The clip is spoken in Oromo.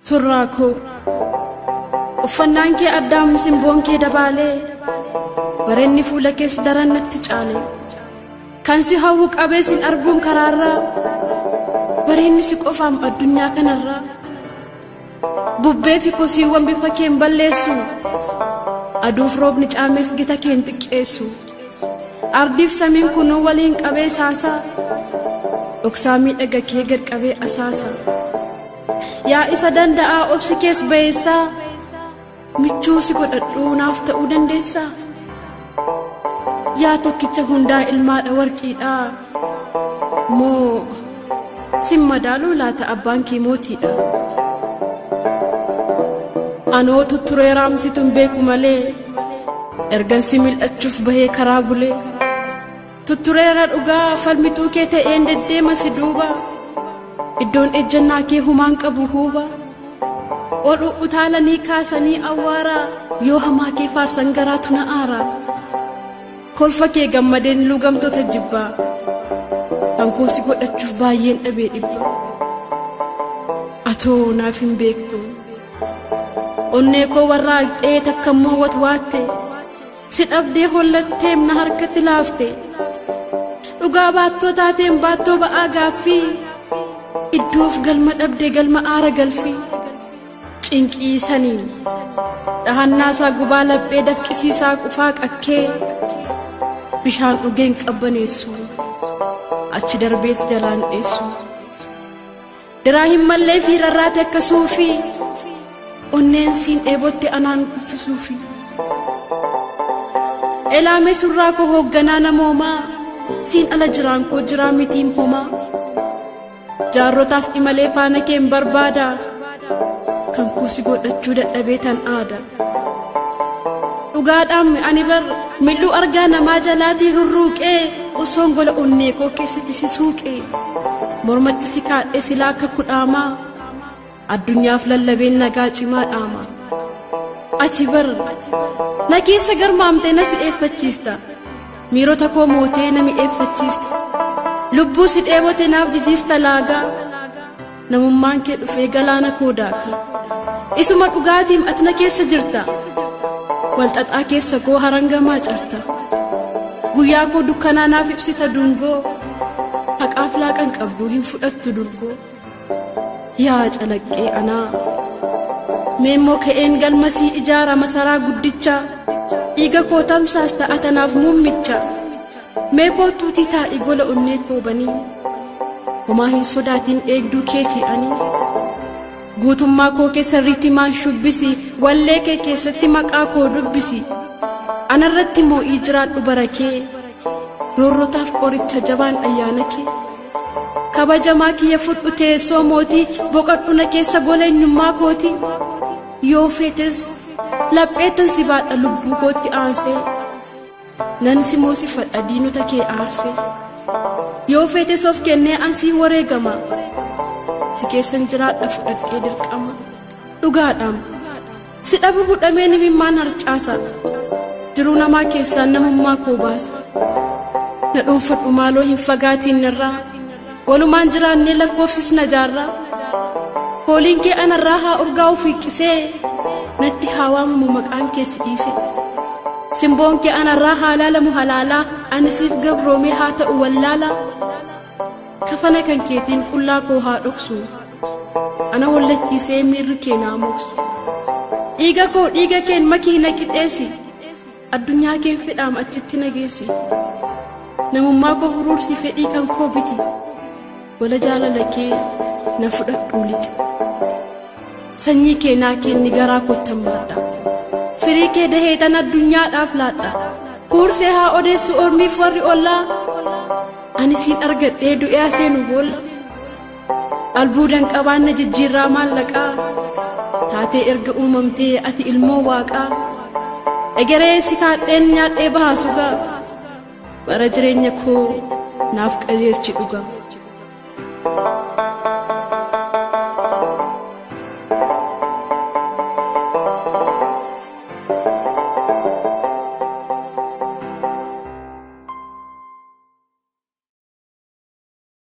Surraakoo uffannaan kee addaam simboon kee dabaalee bareenni fuula kees daran natti caale kan si hawwu qabee sin arguun karaarraa bareenni si qofaam addunyaa kanarraa bubbee fi kosiiwwan bifa keen balleessu aduuf roobni caamees gita keen xiqqeessu ardiif samiin kunuu waliin qabee saasaa dhoksaa miidhaga kee gad qabee asaasa yaa isa danda'aa obsi kees bayeessaa michuu si godhadhuu naaf ta'uu dandeessaa yaa tokkicha hundaa ilmaadha warqiidhaa moo sin madaaluu laata abbaan kee mootiidha anoo tutturee raamsituun beeku malee ergan si mil'achuuf bahee karaa bulee tuttureera dhugaa falmituu kee ta'een deddeema si duuba iddoon ejjannaa kee humaan qabu huuba oduu utaalanii kaasanii awwaaraa yoo hamaa kee faarsan garaatu na aaraa kolfa kee gammadeen lugamtoota jibbaa hankoo si godhachuuf baay'een dhabee dhibba atoo naaf hin beektu onnee koo warraaqxee takkammoo watwaatte si dhabdee hollatteem na harkatti laafte dhugaa baattoo taateen baattoo ba'aa gaaffii iddoof galma dhabdee galma aara galfii cinqii saniin dhahannaasaa gubaa laphee dafqisiisaa qufaa qakkee bishaan dhugeen qabbaneessu achi darbees jalaan dheessu diraa hin mallee fi rarraate akkasuufi onneen siin dheebotte anaan kuffisuufi elaame surraa koo hoogganaa namoomaa siin ala jiraan koo jiraa mitiin homaa jaarrotaas imalee faana keen barbaada kan koo si godhachuu dadhabee tan aada dhugaadhaan ani bar mil'uu argaa namaa jalaatii rurruuqee osoon gola onnee koo keessatti si suuqee mormatti si kaadhee silaa akka kudhaamaa addunyaaf lallabeen nagaa cimaa dhaama ati bar na keessa garmaamtee na si eeffachiista miirota koo mootee na mi'eeffachiista lubbuu si dheebote naaf jijiista laagaa namummaan kee dhufee galaana koo daaka isuma dhugaatiim ati na keessa jirta walxaxaa keessa koo harangamaa carta guyyaa koo dukkanaa naaf ibsita dungoo haqaaf laaqan qabduu hin fudhattu durgoo yaa calaqqee anaa meemmoo ka'een galmasii ijaara masaraa guddichaa dhiiga koo tamsaas ta'a tanaaf muummicha mee kootuutii taa'ii gola onnee koobanii homaa hin sodaatiin eegduu keetii ani guutummaa koo keessa rittimaan shubbisi wallee kee keessatti maqaa koo dubbisi anarratti moo'ii jiraadhu barakee roorrotaaf qoricha jabaan ayyaana kee kabajamaa kiyya fudhu teessoo mootii boqadhuna keessa gola eenyummaa kooti yoo feetes lapheettan si baadha lubbuu kootti aansee nan si moosifadha diinota kee aarsee yoo feetes of kennee ansii wareegama si keessan jiraadha fudhadhee dirqama dhugaadhaan si dhabu budhameen imimmaan harcaasa jiruu namaa keessaan namummaa koo baasa na dhuunfadhu maaloo hin fagaatiin irraa walumaan jiraannee lakkoofsisna jaarraa hooliin kee anarraa haa urgaa of hiiqqisee natti haa waamamu maqaan kee si dhiise simboon kee anarraa haa laalamu halaalaa ani siif gabroomee haa ta'u wallaalaa kafana kan keetiin qullaa koo haa dhoksu ana wallachiisee miirri kee naa moksu dhiiga koo dhiiga keen makii na qixeessi addunyaa keen fedhaam achitti nageessi namummaa koo huruursi fedhii kan koo biti gola jaalala kee na fudhadhuu lixi sanyii kee naa kenni garaa kottan baadha firii kee daheetan addunyaadhaaf laadha huursee haa odeessu ormiif warri ollaa ani siin argadhee du'ee aseenu boolla albuudan qabaanna jijjiirraa maallaqaa taatee erga uumamtee ati ilmoo waaqaa egeree si kaadheen nyaadhee bahaa sugaa bara jireenya koo naaf qajeelchi dhugaa